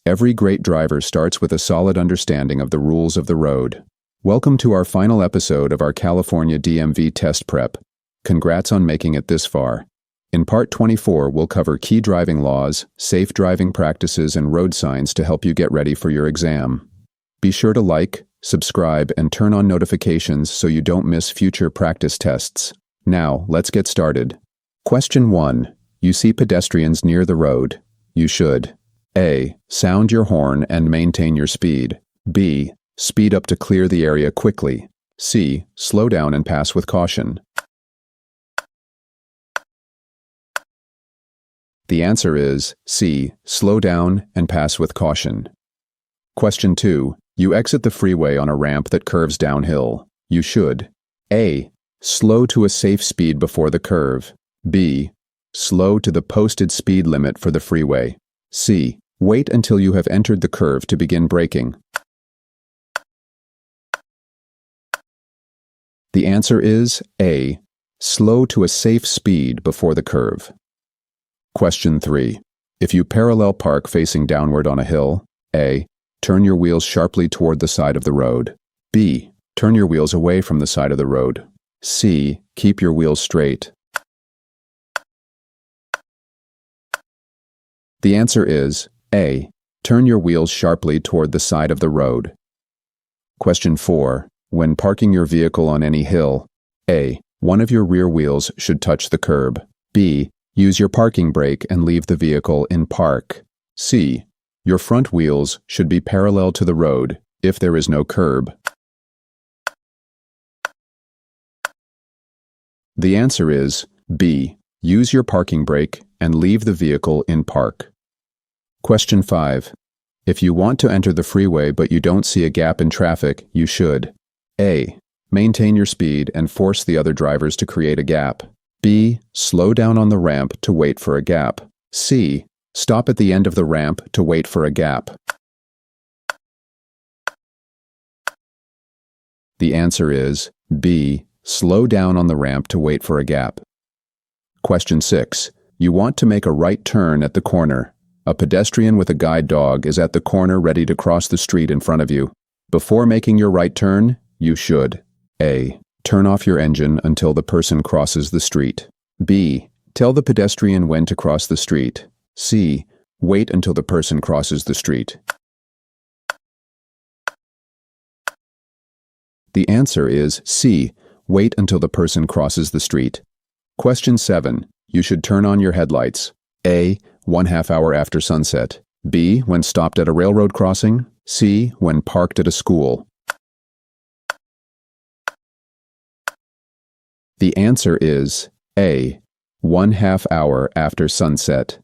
Every great driver starts with a solid understanding of the rules of the road. Welcome to our final episode of our California DMV test prep. Congrats on making it this far. In Part 24, we'll cover key driving laws, safe driving practices, and road signs to help you get ready for your exam. Be sure to like, subscribe, and turn on notifications so you don't miss future practice tests. Now, let's get started. Question 1. You see pedestrians near the road. You should A. Sound your horn and maintain your speed. B. Speed up to clear the area quickly. C. Slow down and pass with caution. The answer is C. Slow down and pass with caution. Question 2. You exit the freeway on a ramp that curves downhill. You should A. Slow to a safe speed before the curve. B. Slow to the posted speed limit for the freeway. C. Wait until you have entered the curve to begin braking. The answer is A. Slow to a safe speed before the curve. Question 3. If you parallel park facing downward on a hill, A. Turn your wheels sharply toward the side of the road. B. Turn your wheels away from the side of the road. C. Keep your wheels straight. The answer is A. Turn your wheels sharply toward the side of the road. Question 4. When parking your vehicle on any hill, A. One of your rear wheels should touch the curb. B. Use your parking brake and leave the vehicle in park. C. Your front wheels should be parallel to the road if there is no curb. The answer is B. Use your parking brake and leave the vehicle in park. Question 5. If you want to enter the freeway but you don't see a gap in traffic, you should A. Maintain your speed and force the other drivers to create a gap. B. Slow down on the ramp to wait for a gap. C. Stop at the end of the ramp to wait for a gap. The answer is B. Slow down on the ramp to wait for a gap. Question 6. You want to make a right turn at the corner. A pedestrian with a guide dog is at the corner ready to cross the street in front of you. Before making your right turn, you should A. Turn off your engine until the person crosses the street. B. Tell the pedestrian when to cross the street. C. Wait until the person crosses the street. The answer is C. Wait until the person crosses the street. Question 7. You should turn on your headlights. A. 1/2 hour after sunset. B. When stopped at a railroad crossing. C. When parked at a school. The answer is A. 1/2 hour after sunset.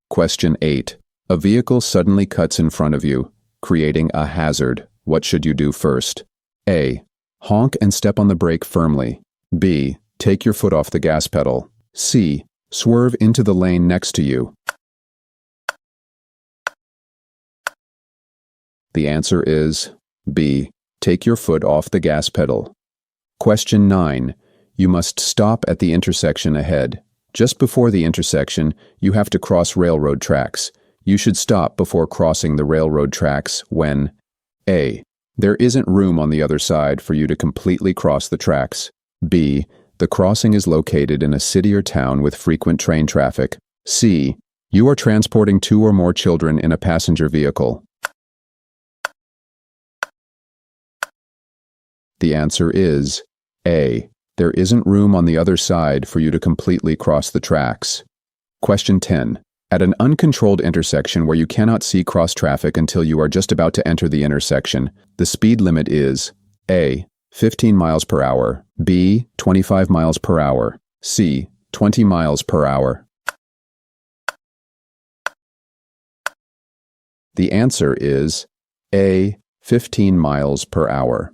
Question 8. A vehicle suddenly cuts in front of you, creating a hazard. What should you do first? A. Honk and step on the brake firmly. B. Take your foot off the gas pedal. C. Swerve into the lane next to you. The answer is B. Take your foot off the gas pedal. Question 9. You must stop at the intersection ahead. Just before the intersection, you have to cross railroad tracks. You should stop before crossing the railroad tracks when A. There isn't room on the other side for you to completely cross the tracks. B. The crossing is located in a city or town with frequent train traffic. C. You are transporting 2 or more children in a passenger vehicle. The answer is A. There isn't room on the other side for you to completely cross the tracks. Question 10. At an uncontrolled intersection where you cannot see cross traffic until you are just about to enter the intersection, the speed limit is A. 15 miles per hour, B. 25 miles per hour, C. 20 miles per hour. The answer is A. 15 miles per hour.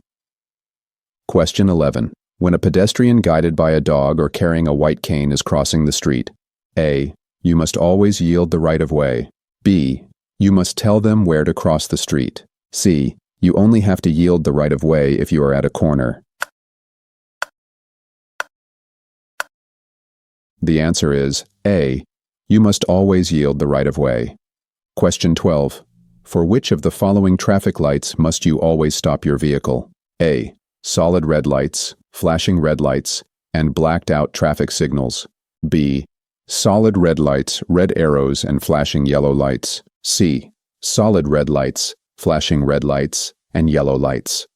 Question 11. When a pedestrian guided by a dog or carrying a white cane is crossing the street, A. You must always yield the right-of-way. B. You must tell them where to cross the street. C. You only have to yield the right-of-way if you are at a corner. The answer is A. You must always yield the right-of-way. Question 12. For which of the following traffic lights must you always stop your vehicle? A. Solid red lights, flashing red lights, and blacked-out traffic signals. B. Solid red lights, red arrows, and flashing yellow lights. C. Solid red lights, flashing red lights, and yellow lights.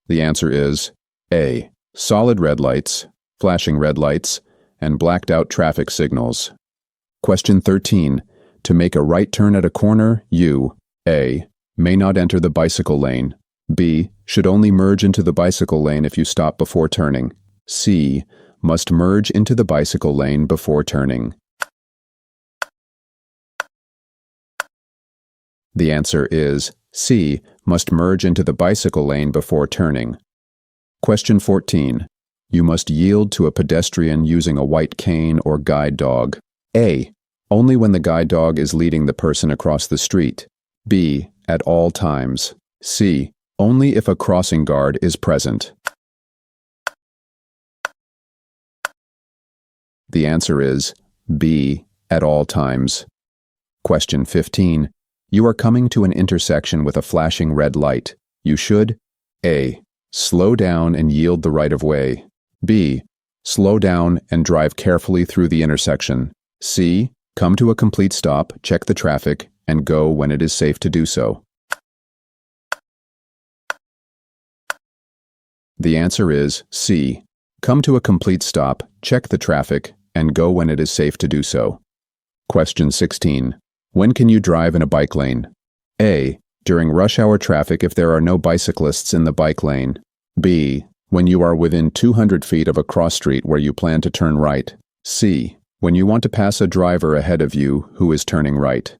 The answer is A. Solid red lights, flashing red lights, and blacked-out traffic signals. Question 13. To make a right turn at a corner, you A. May not enter the bicycle lane. B. Should only merge into the bicycle lane if you stop before turning. C. Must merge into the bicycle lane before turning. The answer is C. Must merge into the bicycle lane before turning. Question 14. You must yield to a pedestrian using a white cane or guide dog. A. Only when the guide dog is leading the person across the street. B. At all times. C. Only if a crossing guard is present. The answer is B. At all times. Question 15. You are coming to an intersection with a flashing red light. You should A. Slow down and yield the right of way. B. Slow down and drive carefully through the intersection. C. Come to a complete stop, check the traffic, and go when it is safe to do so. The answer is C. Come to a complete stop, check the traffic, and go when it is safe to do so. Question 16. When can you drive in a bike lane? A. During rush hour traffic if there are no bicyclists in the bike lane. B. When you are within 200 feet of a cross street where you plan to turn right. C. When you want to pass a driver ahead of you who is turning right.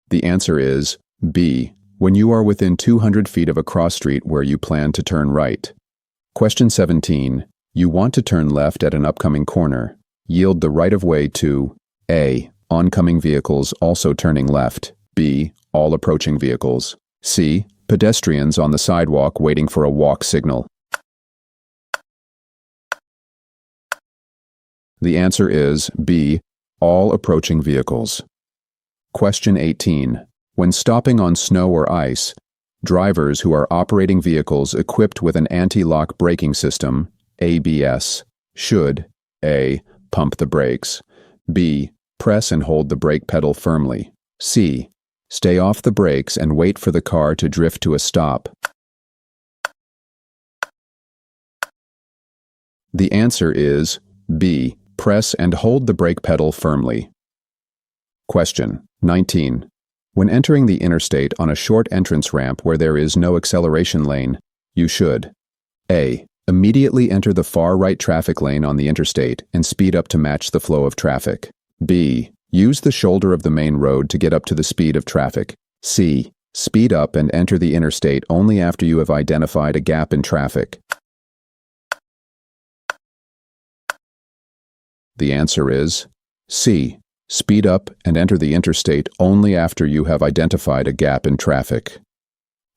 The answer is B. When you are within 200 feet of a cross street where you plan to turn right. Question 17. You want to turn left at an upcoming corner. Yield the right of way to A. Oncoming vehicles also turning left. B. All approaching vehicles. C. Pedestrians on the sidewalk waiting for a walk signal. The answer is B. All approaching vehicles. Question 18. When stopping on snow or ice, drivers who are operating vehicles equipped with an anti-lock braking system, ABS, should A. Pump the brakes. B. Press and hold the brake pedal firmly. C. Stay off the brakes and wait for the car to drift to a stop. The answer is B. Press and hold the brake pedal firmly. Question 19. When entering the interstate on a short entrance ramp where there is no acceleration lane, you should A. Immediately enter the far right traffic lane on the interstate and speed up to match the flow of traffic. B. Use the shoulder of the main road to get up to the speed of traffic. C. Speed up and enter the interstate only after you have identified a gap in traffic. The answer is C. Speed up and enter the interstate only after you have identified a gap in traffic.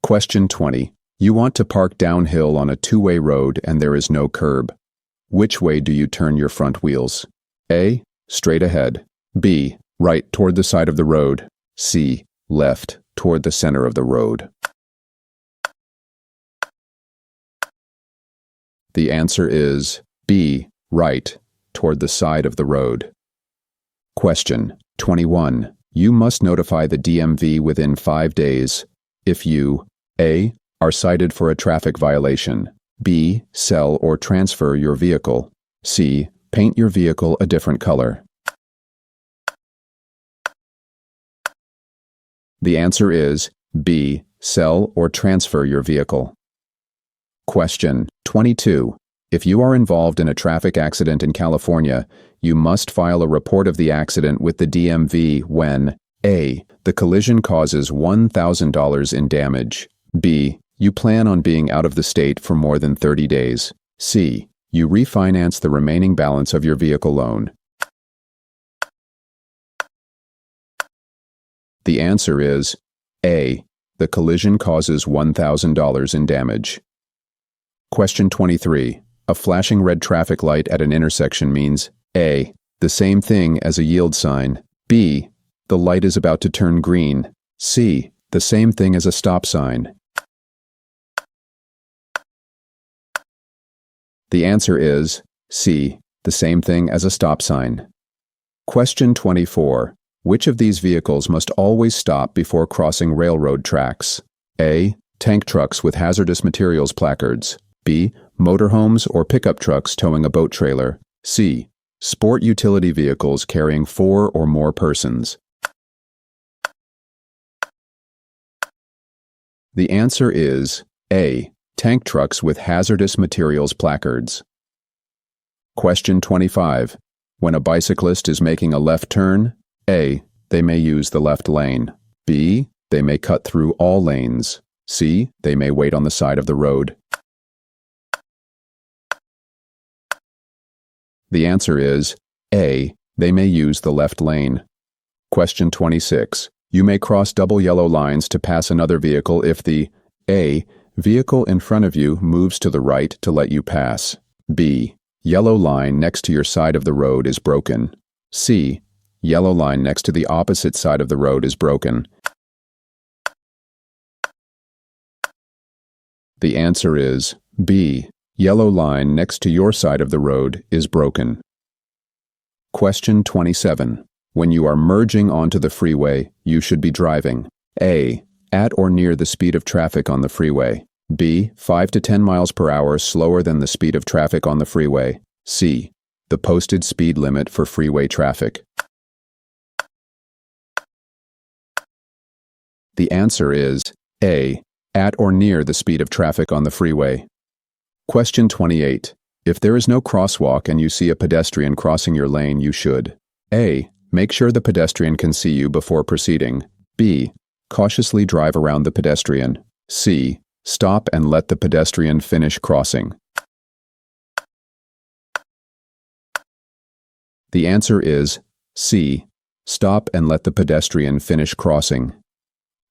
Question 20. You want to park downhill on a two-way road and there is no curb. Which way do you turn your front wheels? A. Straight ahead. B. Right toward the side of the road. C. Left toward the center of the road. The answer is B. Right toward the side of the road. Question 21. You must notify the DMV within 5 days if you A. Are cited for a traffic violation. B. Sell or transfer your vehicle. C. Paint your vehicle a different color. The answer is B. Sell or transfer your vehicle. Question 22. If you are involved in a traffic accident in California, you must file a report of the accident with the DMV when A. The collision causes $1,000 in damage. B. You plan on being out of the state for more than 30 days. C. You refinance the remaining balance of your vehicle loan. The answer is A. The collision causes $1,000 in damage. Question 23. A flashing red traffic light at an intersection means A. The same thing as a yield sign. B. The light is about to turn green. C. The same thing as a stop sign. The answer is C. The same thing as a stop sign. Question 24. Which of these vehicles must always stop before crossing railroad tracks? A. Tank trucks with hazardous materials placards. B. Motorhomes or pickup trucks towing a boat trailer. C. Sport utility vehicles carrying 4 or more persons. The answer is A. Tank trucks with hazardous materials placards. Question 25. When a bicyclist is making a left turn, A. They may use the left lane. B. They may cut through all lanes. C. They may wait on the side of the road. The answer is A. They may use the left lane. Question 26. You may cross double yellow lines to pass another vehicle if the A. Vehicle in front of you moves to the right to let you pass. B. Yellow line next to your side of the road is broken. C. Yellow line next to the opposite side of the road is broken. The answer is B. Yellow line next to your side of the road is broken. Question 27. When you are merging onto the freeway, you should be driving A. At or near the speed of traffic on the freeway. B. 5 to 10 miles per hour slower than the speed of traffic on the freeway. C. The posted speed limit for freeway traffic. The answer is A. At or near the speed of traffic on the freeway. Question 28. If there is no crosswalk and you see a pedestrian crossing your lane, you should A. Make sure the pedestrian can see you before proceeding. B. Cautiously drive around the pedestrian. C. Stop and let the pedestrian finish crossing. The answer is C. Stop and let the pedestrian finish crossing.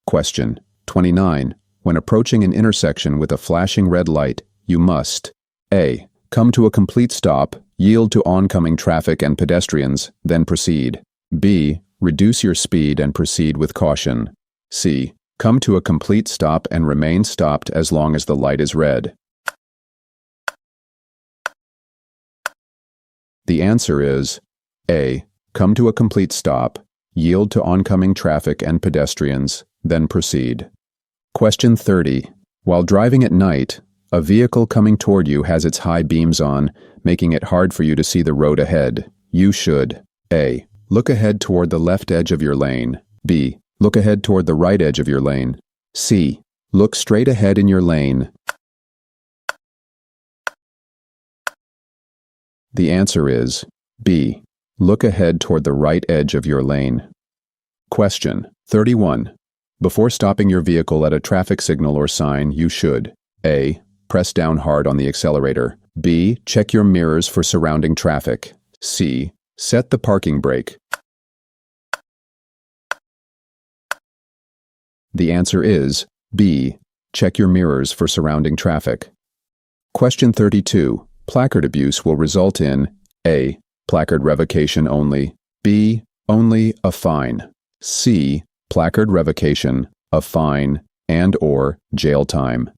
Question 29. When approaching an intersection with a flashing red light, you must A. Come to a complete stop, yield to oncoming traffic and pedestrians, then proceed. B. Reduce your speed and proceed with caution. C. Come to a complete stop and remain stopped as long as the light is red. The answer is A. Come to a complete stop, yield to oncoming traffic and pedestrians, then proceed. Question 30. While driving at night, a vehicle coming toward you has its high beams on, making it hard for you to see the road ahead. You should A. Look ahead toward the left edge of your lane. B. Look ahead toward the right edge of your lane. C. Look straight ahead in your lane. The answer is B. Look ahead toward the right edge of your lane. Question 31. Before stopping your vehicle at a traffic signal or sign, you should A. Press down hard on the accelerator. B. Check your mirrors for surrounding traffic. C. Set the parking brake. The answer is B. Check your mirrors for surrounding traffic. Question 32. Placard abuse will result in A. Placard revocation only. B. Only a fine. C. Placard revocation, a fine, and/or jail time.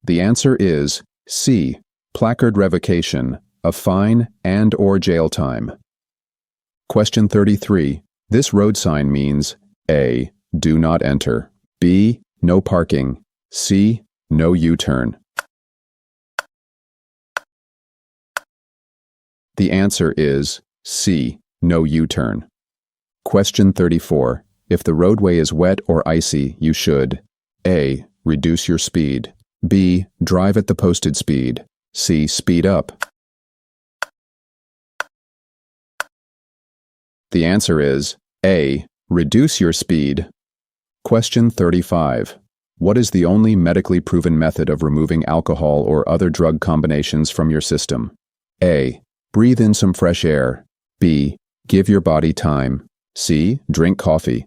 The answer is C. Placard revocation, a fine, and/or jail time. Question 33. This road sign means A. Do not enter. B. No parking. C. No U-turn. The answer is C. No U-turn. Question 34. If the roadway is wet or icy, you should A. Reduce your speed. B. Drive at the posted speed. C. Speed up. The answer is A. Reduce your speed. Question 35. What is the only medically proven method of removing alcohol or other drug combinations from your system? A. Breathe in some fresh air. B. Give your body time. C. Drink coffee.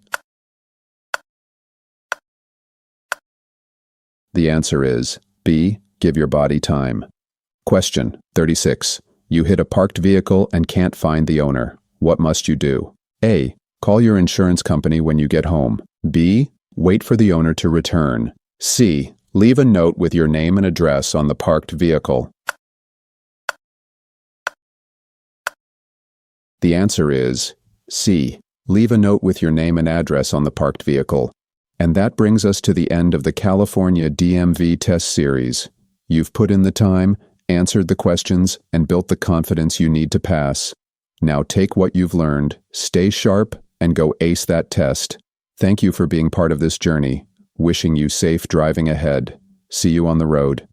The answer is B. Give your body time. Question 36. You hit a parked vehicle and can't find the owner. What must you do? A. Call your insurance company when you get home. B. Wait for the owner to return. C. Leave a note with your name and address on the parked vehicle. The answer is C. Leave a note with your name and address on the parked vehicle. And that brings us to the end of the California DMV test series. You've put in the time, answered the questions, and built the confidence you need to pass. Now take what you've learned, stay sharp, and go ace that test. Thank you for being part of this journey. Wishing you safe driving ahead. See you on the road.